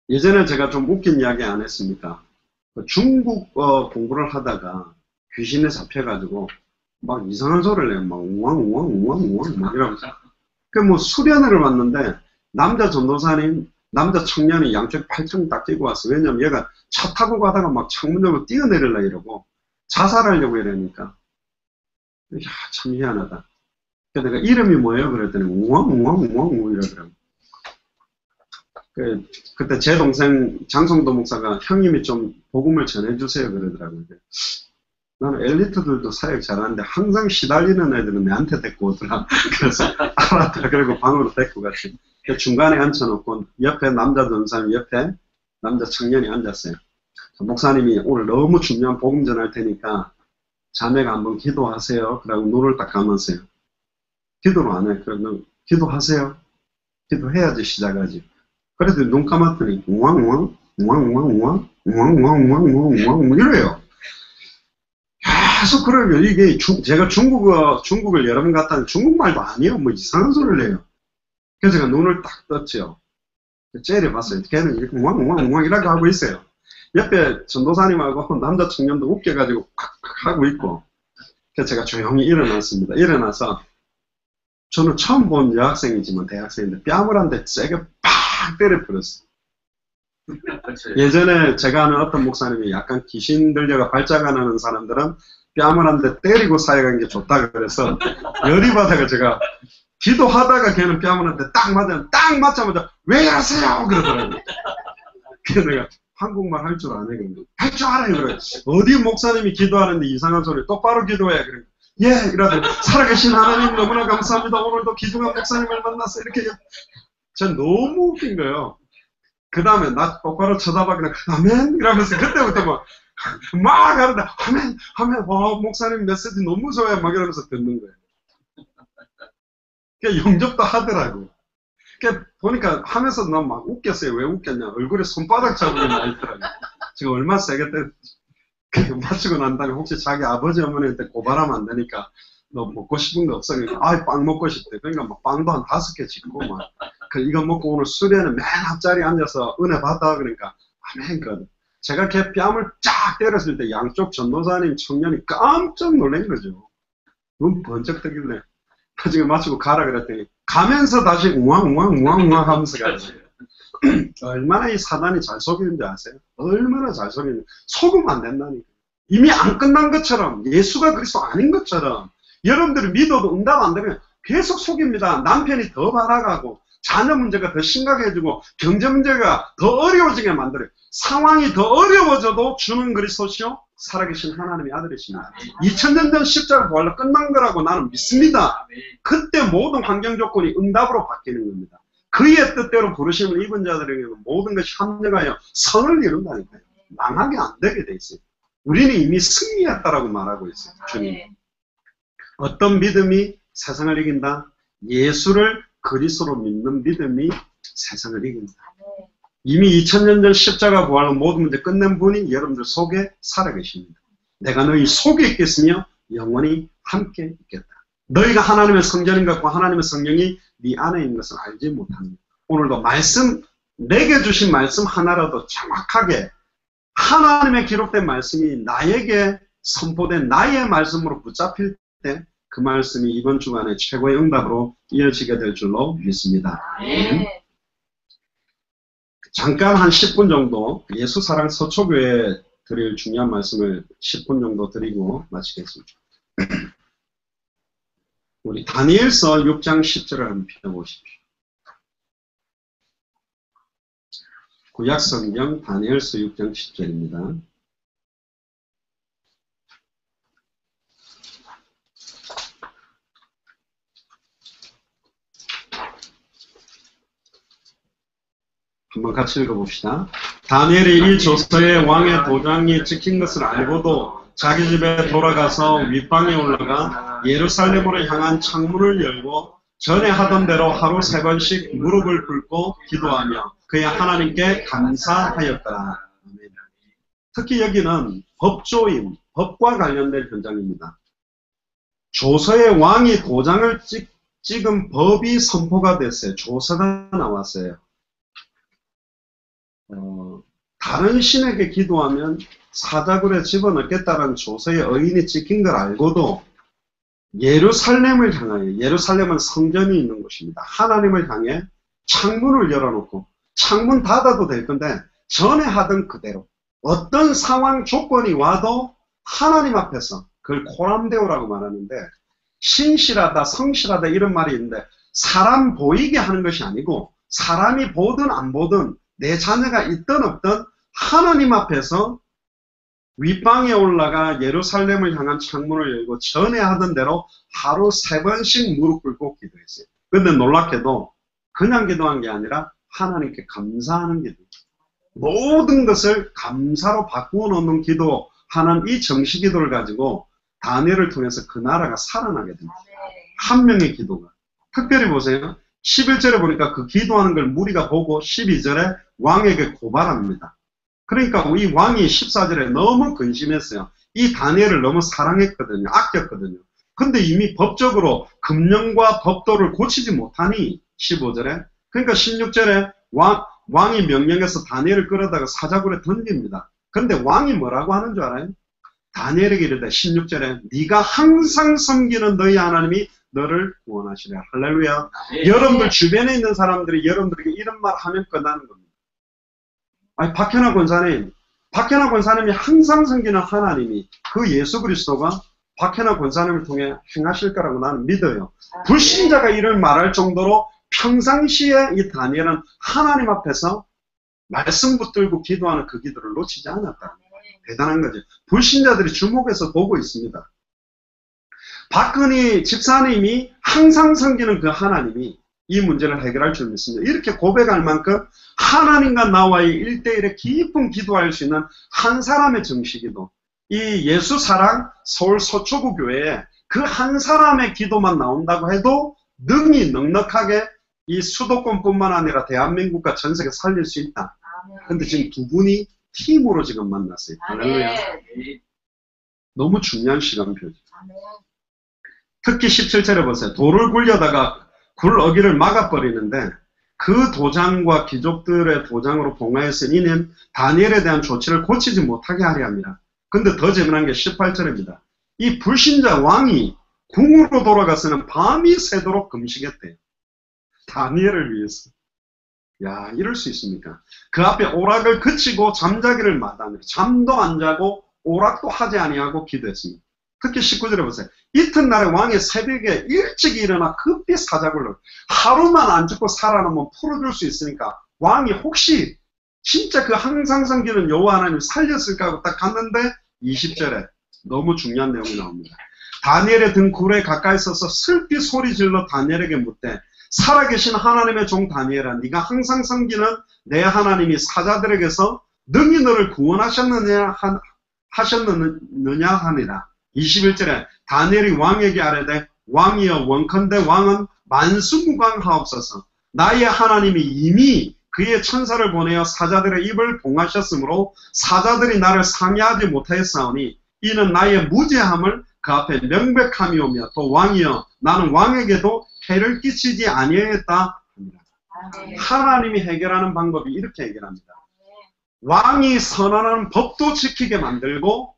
예전에 제가 좀 웃긴 이야기 안 했습니까? 중국어 공부를 하다가 귀신에 잡혀가지고 막 이상한 소리를 내요. 막 우왕 막 이러면서. 그 뭐 수련회를 왔는데 남자 전도사님, 남자 청년이 양쪽 팔짱 딱 끼고 왔어. 왜냐면 얘가 차 타고 가다가 막 창문으로 뛰어내리려 이러고 자살하려고 이러니까. 야, 참 희한하다. 그래서 내가 이름이 뭐예요? 그랬더니 우왕 이러더라고. 그때 제 동생 장성도 목사가 형님이 좀 복음을 전해주세요 그러더라고요. 나는 엘리트들도 사역 잘하는데 항상 시달리는 애들은 내한테 데리고 오더라. 그래서 알았다. 그리고 방으로 데리고 갔지. 중간에 앉혀놓고 옆에 남자 전사님 옆에 남자 청년이 앉았어요. 목사님이 오늘 너무 중요한 복음 전할 테니까 자매가 한번 기도하세요. 그러고 눈을 딱 감았어요. 기도를 안 해. 그러면 기도하세요. 기도해야지 시작하지. 그래도 눈 감았더니 우왕 이래요. 계속 그래요. 이게 제가 중국을 여러 번 갔다는 중국말도 아니에요. 뭐 이상한 소리를 해요. 그래서 제가 눈을 딱 떴죠. 째려봤어요. 걔는 이렇게 우왕 이렇게 하고 있어요. 옆에 전도사님하고 남자 청년도 웃겨가지고 콱콱 하고 있고. 그래서 제가 조용히 일어났습니다. 일어나서 저는 처음 본 여학생이지만 대학생인데 뺨을 한 대 세게 팍 때려 버렸어요. 예전에 제가 아는 어떤 목사님이 약간 귀신 들려가 발작가 나는 사람들은 뺨을 한 대 때리고 사역하는 게 좋다 그래서 열이 받아가 제가 기도하다가 걔는 뺨을 한 대 딱 맞자마자 왜 이러세요 그러더라고요. 그래서 내가 한국말 할 줄 아네. 할 줄 알아요. 그래. 어디 목사님이 기도하는데 이상한 소리 똑바로 기도해. 그래. 예, 이러더니 살아계신 하나님 너무나 감사합니다. 오늘도 귀중한 목사님을 만났어. 이렇게 전 너무 웃긴 거예요. 그 다음에 나 똑바로 쳐다봐. 아멘? 이러면서 그때부터 막 하는데 아멘. 목사님 메시지 너무 좋아요. 막 이러면서 듣는 거예요. 영접도 하더라고. 보니까 하면서 난 막 웃겼어요. 왜 웃겼냐. 얼굴에 손바닥 자국이 나 있더라고요. 지금 얼마 세게 마치고 난 다음에 혹시 자기 아버지 어머니한테 고발하면 안 되니까 너 먹고 싶은 거 없어? 그러니까 빵 먹고 싶대. 그러니까 막 빵도 한 5개 짓고 이거 먹고 오늘 수련회 맨 앞자리에 앉아서 은혜 받아. 그러니까 아멘. 제가 걔 뺨을 쫙 때렸을 때 양쪽 전도사님 청년이 깜짝 놀란 거죠. 눈 번쩍 뜨길래 나중에 마치고 가라 그랬더니 가면서 다시 우왕 하면서 가지. 얼마나 이 사단이 잘 속이는지 아세요? 얼마나 잘 속이는지. 속으면 안 된다니까. 이미 안 끝난 것처럼 예수가 그리스도 아닌 것처럼 여러분들이 믿어도 응답 안 되면 계속 속입니다. 남편이 더 발악하고 자녀 문제가 더 심각해지고 경제 문제가 더 어려워지게 만들어요. 상황이 더 어려워져도 주는 그리스도시요 살아계신 하나님의 아들이십니다. 2000년 전 십자가 부활로 끝난 거라고 나는 믿습니다. 그때 모든 환경 조건이 응답으로 바뀌는 겁니다. 그의 뜻대로 부르심을 입은 자들에게는 모든 것이 합력하여 선을 이룬다니까요. 망하게 안 되게 돼 있어요. 우리는 이미 승리했다라고 말하고 있어요. 주님. 어떤 믿음이 세상을 이긴다? 예수를 그리스도로 믿는 믿음이 세상을 이긴다. 이미 2000년 전 십자가 부활로 모든 문제 끝낸 분이 여러분들 속에 살아계십니다. 내가 너희 속에 있겠으며 영원히 함께 있겠다. 너희가 하나님의 성전인 같고 하나님의 성령이 네 안에 있는 것을 알지 못합니다. 오늘도 말씀, 내게 주신 말씀 하나라도 정확하게 하나님의 기록된 말씀이 나에게 선포된 나의 말씀으로 붙잡힐 때 그 말씀이 이번 주간에 최고의 응답으로 이어지게 될 줄로 믿습니다. 잠깐 한 10분 정도 예수 사랑 서초교회에 드릴 중요한 말씀을 10분 정도 드리고 마치겠습니다. 우리 다니엘서 6장 10절을 한번 펴보십시오. 구약성경 다니엘서 6장 10절입니다. 한번 같이 읽어봅시다. 다니엘이 이 조서에 왕의 도장이 찍힌 것을 알고도 자기 집에 돌아가서 윗방에 올라가 예루살렘으로 향한 창문을 열고 전에 하던 대로 하루 3번씩 무릎을 꿇고 기도하며 그의 하나님께 감사하였더라. 특히 여기는 법조임, 법과 관련된 현장입니다. 조서의 왕이 도장을 찍은 법이 선포가 됐어요. 조서가 나왔어요. 다른 신에게 기도하면 사자굴에 집어넣겠다는 조서의 의인이 찍힌 걸 알고도 예루살렘을 향하여, 예루살렘은 성전이 있는 곳입니다. 하나님을 향해 창문을 열어놓고 창문 닫아도 될 건데 전에 하던 그대로 어떤 상황 조건이 와도 하나님 앞에서 그걸 코람데오라고 말하는데 신실하다, 성실하다 이런 말이 있는데 사람 보이게 하는 것이 아니고 사람이 보든 안 보든 내 자녀가 있든 없든 하나님 앞에서 윗방에 올라가 예루살렘을 향한 창문을 열고 전에 하던 대로 하루 3번씩 무릎 꿇고 기도했어요. 근데 놀랍게도 그냥 기도한 게 아니라 하나님께 감사하는 기도. 모든 것을 감사로 바꾸어 놓는 기도하는 이 정식 기도를 가지고 다니엘을 통해서 그 나라가 살아나게 됩니다. 한 명의 기도가. 특별히 보세요. 11절에 보니까 그 기도하는 걸 무리가 보고 12절에 왕에게 고발합니다. 그러니까 이 왕이 14절에 너무 근심했어요. 이 다니엘을 너무 사랑했거든요. 아꼈거든요. 근데 이미 법적으로 금령과 법도를 고치지 못하니 15절에 그러니까 16절에 왕이 명령해서 다니엘을 끌어다가 사자굴에 던집니다. 근데 왕이 뭐라고 하는 줄 알아요? 다니엘에게 이르되 16절에 네가 항상 섬기는 너희 하나님이 너를 구원하시라. 할렐루야. 여러분들 주변에 있는 사람들이 여러분들에게 이런 말 하면 끝나는 겁니다. 아니, 박현아 권사님이 항상 섬기는 하나님이 그 예수 그리스도가 박현아 권사님을 통해 행하실 거라고 나는 믿어요. 불신자가 이를 말할 정도로 평상시에 이 다니엘은 하나님 앞에서 말씀 붙들고 기도하는 그 기도를 놓치지 않았다. 대단한 거죠. 불신자들이 주목해서 보고 있습니다. 박근희 집사님이 항상 섬기는 그 하나님이 이 문제를 해결할 줄 믿습니다. 이렇게 고백할 만큼 하나님과 나와의 1대1에 깊은 기도할 수 있는 한 사람의 정식기도. 이 예수 사랑 서울 서초구 교회에 그 한 사람의 기도만 나온다고 해도 능히 넉넉하게 이 수도권뿐만 아니라 대한민국과 전 세계 살릴 수 있다. 근데 지금 두 분이 팀으로 지금 만났어요. 할렐루야. 너무 중요한 시간표죠. 특히 17절에 보세요. 돌을 굴려다가 굴 어기를 막아버리는데 그 도장과 귀족들의 도장으로 봉하였으니 이는 다니엘에 대한 조치를 고치지 못하게 하려 합니다. 근데 더 재미난 게 18절입니다. 이 불신자 왕이 궁으로 돌아가서는 밤이 새도록 금식했대요. 다니엘을 위해서. 야, 이럴 수 있습니까? 그 앞에 오락을 그치고 잠자기를 마다하며 잠도 안 자고 오락도 하지 아니하고 기도했습니다. 특히 19절에 보세요. 이튿날에 왕이 새벽에 일찍 일어나 급히 사자굴로 하루만 안 죽고 살아남으면 풀어줄 수 있으니까 왕이 혹시 진짜 그 항상 섬기는 여호와 하나님 살렸을까 하고 딱 갔는데 20절에 너무 중요한 내용이 나옵니다. 다니엘의 등 굴에 가까이 서서 슬피 소리 질러 다니엘에게 묻되 살아계신 하나님의 종 다니엘아, 네가 항상 섬기는 내 하나님이 사자들에게서 능히 너를 구원하셨느냐 하니라. 21절에 다니엘이 왕에게 아뢰되 왕이여 원컨대 왕은 만수무강하옵소서. 나의 하나님이 이미 그의 천사를 보내어 사자들의 입을 봉하셨으므로 사자들이 나를 상해하지 못하였사오니 이는 나의 무죄함을 그 앞에 명백함이오며 또 왕이여 나는 왕에게도 해를 끼치지 아니하였다 합니다. 하나님이 해결하는 방법이 이렇게 해결합니다. 왕이 선언하는 법도 지키게 만들고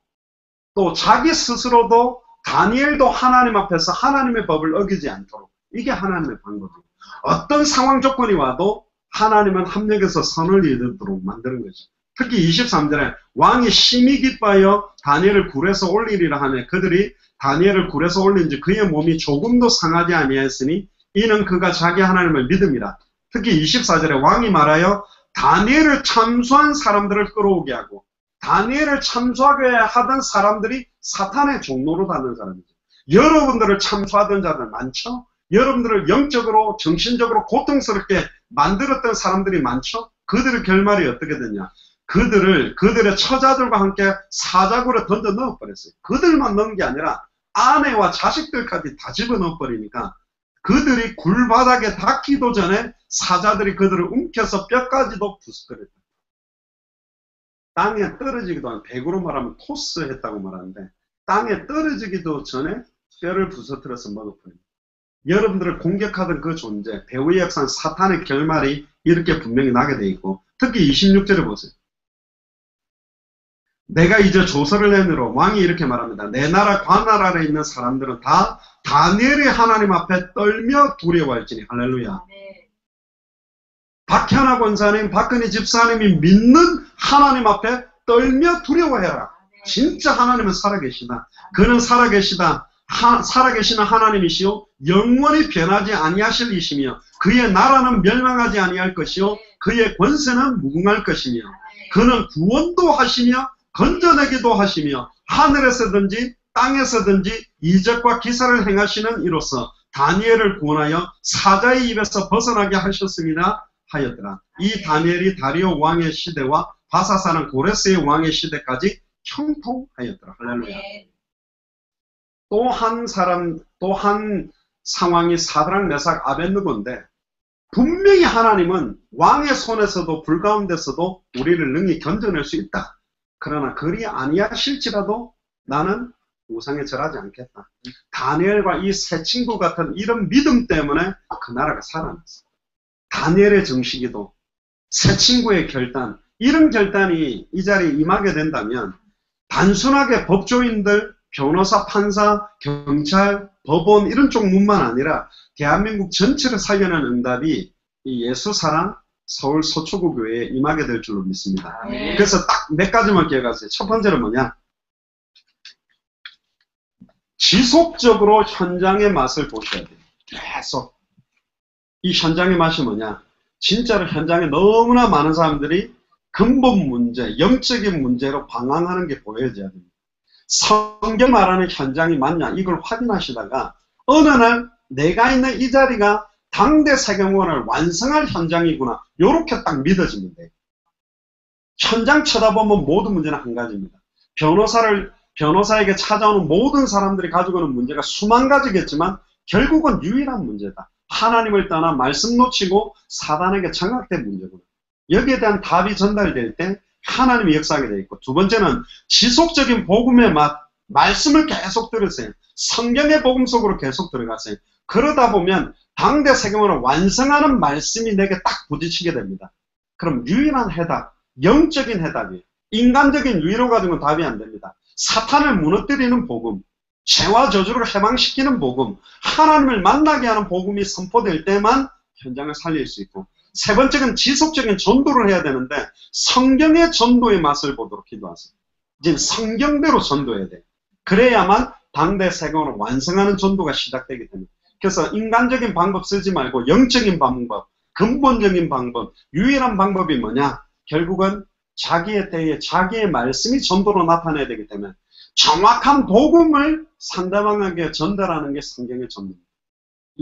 또 자기 스스로도 다니엘도 하나님 앞에서 하나님의 법을 어기지 않도록, 이게 하나님의 방법이에요. 어떤 상황 조건이 와도 하나님은 합력해서 선을 이루도록 만드는 거죠. 특히 23절에 왕이 심히 기뻐하여 다니엘을 굴에서 올리리라 하며 그들이 다니엘을 굴에서 올린지 그의 몸이 조금도 상하지 아니하였으니 이는 그가 자기 하나님을 믿음이라. 특히 24절에 왕이 말하여 다니엘을 참수한 사람들을 끌어오게 하고, 다니엘을 참수하게 하던 사람들이 사탄의 종로로 닿는 사람이죠. 여러분들을 참수하던 자들 많죠? 여러분들을 영적으로 정신적으로 고통스럽게 만들었던 사람들이 많죠? 그들의 결말이 어떻게 됐냐? 그들의 처자들과 함께 사자굴에 던져 넣어버렸어요. 그들만 넣은 게 아니라 아내와 자식들까지 다 집어넣어버리니까 그들이 굴바닥에 닿기도 전에 사자들이 그들을 움켜서 뼈까지도 부스거렸다. 땅에 떨어지기도 한, 백으로 말하면 토스했다고 말하는데 땅에 떨어지기도 전에 뼈를 부서뜨려서 먹어버립니다. 여러분들을 공격하던 그 존재, 배후의 역사는 사탄의 결말이 이렇게 분명히 나게 돼 있고, 특히 26절에 보세요. 내가 이제 조서를 내므로 왕이 이렇게 말합니다. 내 나라 관할 아래 있는 사람들은 다 다니엘의 하나님 앞에 떨며 두려워할지니. 할렐루야. 박현아 권사님, 박근희 집사님이 믿는 하나님 앞에 떨며 두려워해라. 진짜 하나님은 살아계시다. 그는 살아계시는 하나님이시요 영원히 변하지 아니하실 이시며 그의 나라는 멸망하지 아니할 것이요 그의 권세는 무궁할 것이며 그는 구원도 하시며 건져내기도 하시며 하늘에서든지 땅에서든지 이적과 기사를 행하시는 이로써 다니엘을 구원하여 사자의 입에서 벗어나게 하셨습니다 하였더라. 이 다니엘이 다리오 왕의 시대와 바사사는 고레스의 왕의 시대까지 형통하였더라. 할렐루야. 또 한 상황이 사드락 메삭 아벳느고인데, 분명히 하나님은 왕의 손에서도 불 가운데서도 우리를 능히 견뎌낼 수 있다. 그러나 그리 아니하실지라도 나는 우상에 절하지 않겠다. 다니엘과 이 세 친구 같은 이런 믿음 때문에 그 나라가 살아났어. 다니엘의 정식이도 세 친구의 결단, 이런 결단이 이 자리에 임하게 된다면 단순하게 법조인들, 변호사, 판사, 경찰, 법원 이런 쪽문만 아니라 대한민국 전체를 살려낸 응답이 이 예수사랑 서울 서초구 교회에 임하게 될 줄로 믿습니다. 그래서 딱 몇 가지만 기억하세요. 첫 번째는 뭐냐? 지속적으로 현장의 맛을 보셔야 돼요. 계속. 이 현장의 맛이 뭐냐? 진짜로 현장에 너무나 많은 사람들이 근본 문제, 영적인 문제로 방황하는 게 보여져야 됩니다. 성경 말하는 현장이 맞냐? 이걸 확인하시다가 어느 날 내가 있는 이 자리가 당대 세경원을 완성할 현장이구나. 이렇게 딱 믿어지면 돼요. 현장 쳐다보면 모든 문제는 한 가지입니다. 변호사에게 찾아오는 모든 사람들이 가지고 있는 문제가 수만 가지겠지만 결국은 유일한 문제다. 하나님을 떠나 말씀 놓치고 사단에게 장악된 문제구나. 여기에 대한 답이 전달될 때 하나님이 역사하게 되어 있고, 두 번째는 지속적인 복음의 맛, 말씀을 계속 들으세요. 성경의 복음 속으로 계속 들어가세요. 그러다 보면 당대 세계문을 완성하는 말씀이 내게 딱 부딪히게 됩니다. 그럼 유일한 해답, 영적인 해답이에요. 인간적인 유의로 가지고는 답이 안 됩니다. 사탄을 무너뜨리는 복음, 죄와 저주를 해방시키는 복음, 하나님을 만나게 하는 복음이 선포될 때만 현장을 살릴 수 있고, 세 번째는 지속적인 전도를 해야 되는데 성경의 전도의 맛을 보도록 기도하세요. 이제 성경대로 전도해야 돼요. 그래야만 당대 세계문을 완성하는 전도가 시작되게 됩니다. 그래서 인간적인 방법 쓰지 말고 영적인 방법, 근본적인 방법, 유일한 방법이 뭐냐? 결국은 자기의 때에 자기의 말씀이 전도로 나타나야 되기 때문에 정확한 복음을 상대방에게 전달하는 게 성경의 전도입니다.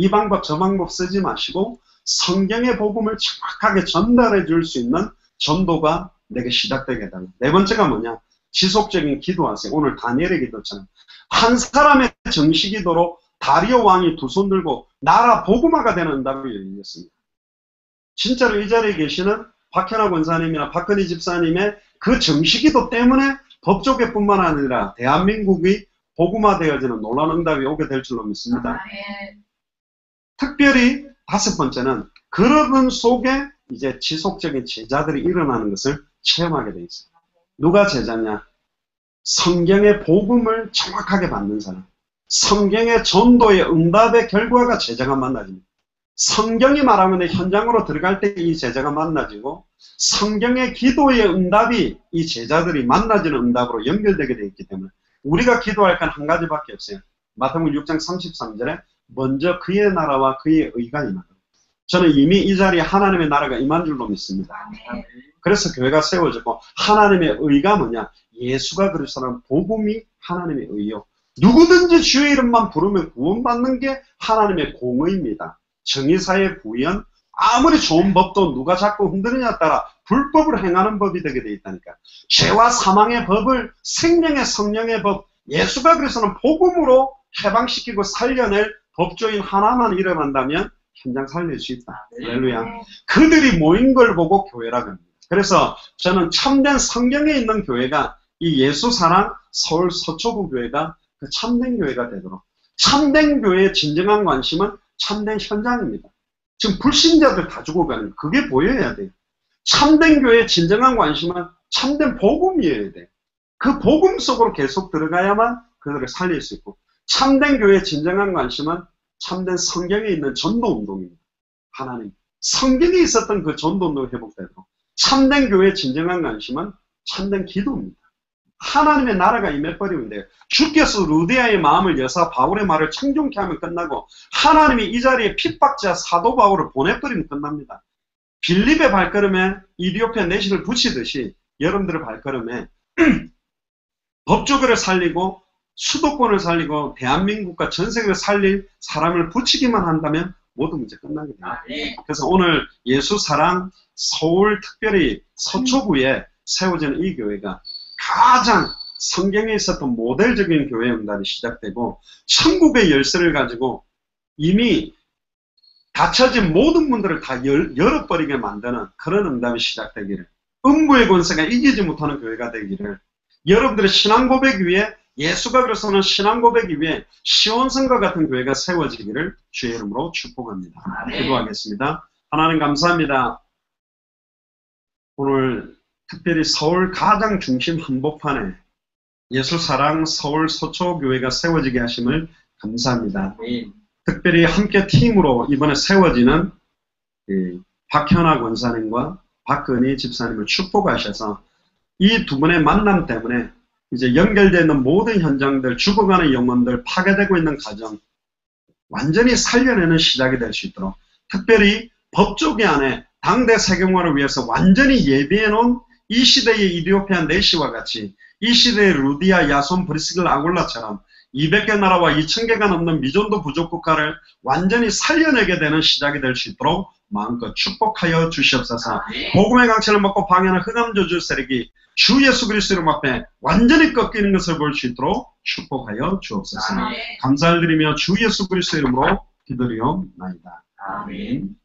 이 방법 저 방법 쓰지 마시고 성경의 복음을 정확하게 전달해 줄 수 있는 전도가 내게 시작되게 해달라. 네 번째가 뭐냐? 지속적인 기도하세요. 오늘 다니엘의 기도처럼 한 사람의 정시 기도로 다리오 왕이 두 손 들고 나라 복음화가 되는 응답을 열렸습니다. 진짜로 이 자리에 계시는 박현아 권사님이나 박근희 집사님의 그 정시 기도 때문에 법조계뿐만 아니라 대한민국이 복음화되어지는 놀라운 응답이 오게 될 줄로 믿습니다. 특별히 다섯 번째는 그런 속에 이제 지속적인 제자들이 일어나는 것을 체험하게 돼 있어요. 누가 제자냐? 성경의 복음을 정확하게 받는 사람. 성경의 전도의 응답의 결과가 제자가 만나집니다. 성경이 말하면 현장으로 들어갈 때 이 제자가 만나지고 성경의 기도의 응답이 이 제자들이 만나지는 응답으로 연결되게 되어 있기 때문에 우리가 기도할 건 한 가지밖에 없어요. 마태복음 6장 33절에 먼저 그의 나라와 그의 의가 임하라. 저는 이미 이 자리에 하나님의 나라가 임한 줄로 믿습니다. 그래서 교회가 세워졌고 하나님의 의가 뭐냐? 예수가 그리스도라는 복음이 하나님의 의요. 누구든지 주의 이름만 부르면 구원받는 게 하나님의 공의입니다. 정의사의 부연, 아무리 좋은 법도 누가 자꾸 흔드느냐에 따라 불법을 행하는 법이 되게 돼 있다니까. 죄와 사망의 법을 생명의 성령의 법, 예수가 그리스도는 복음으로 해방시키고 살려낼 법조인 하나만 일어난다면 현장 살릴 수 있다. 할렐루야. 그들이 모인 걸 보고 교회라고 합니다. 그래서 저는 참된 성경에 있는 교회가 이 예수사랑 서울 서초구 교회가 그 참된 교회가 되도록, 참된 교회의 진정한 관심은 참된 현장입니다. 지금 불신자들 다 죽어가는 그게 보여야 돼요. 참된 교회의 진정한 관심은 참된 복음이어야 돼요. 그 복음 속으로 계속 들어가야만 그들을 살릴 수 있고, 참된 교회의 진정한 관심은 참된 성경에 있는 전도운동입니다. 하나님, 성경에 있었던 그 전도운동이 회복되도록. 참된 교회의 진정한 관심은 참된 기도입니다. 하나님의 나라가 임해버리면 돼요. 주께서 루디아의 마음을 여사 바울의 말을 청종케 하면 끝나고 하나님이 이 자리에 핍박자 사도 바울을 보내버리면 끝납니다. 빌립의 발걸음에 이디오피아 내시를 붙이듯이 여러분들의 발걸음에 법조계를 살리고 수도권을 살리고 대한민국과 전 세계를 살릴 사람을 붙이기만 한다면 모든 문제 끝나게 됩니다. 그래서 오늘 예수사랑 서울 특별히 서초구에 세워지는 이 교회가 가장 성경에 있었던 모델적인 교회 응답이 시작되고 천국의 열쇠를 가지고 이미 닫혀진 모든 문들을 다 열어버리게 만드는 그런 응답이 시작되기를, 음부의 권세가 이기지 못하는 교회가 되기를, 여러분들의 신앙 고백 위에 예수가 그리스도는 신앙 고백 위에 시온성과 같은 교회가 세워지기를 주의 이름으로 축복합니다. 기도하겠습니다. 하나님 감사합니다. 오늘 특별히 서울 가장 중심 한복판에 예수사랑 서울 서초교회가 세워지게 하심을 감사합니다. 특별히 함께 팀으로 이번에 세워지는 박현아 권사님과 박근희 집사님을 축복하셔서 이 두 분의 만남 때문에 이제 연결되어 있는 모든 현장들, 죽어가는 영혼들, 파괴되고 있는 가정 완전히 살려내는 시작이 될 수 있도록, 특별히 법조계 안에 당대 세경화를 위해서 완전히 예비해 놓은 이 시대의 이디오피아 내시와 같이 이 시대의 루디아, 야손, 브리스길, 아굴라처럼 200개 나라와 2000개가 넘는 미존도 부족 국가를 완전히 살려내게 되는 시작이 될 수 있도록 마음껏 축복하여 주시옵소서. 복음의 강체를 먹고 방해하는 흑암저주 세력이 주 예수 그리스도 이름 앞에 완전히 꺾이는 것을 볼 수 있도록 축복하여 주옵소서. 감사를 드리며 주 예수 그리스도 이름으로 기도리옵나이다. 아멘.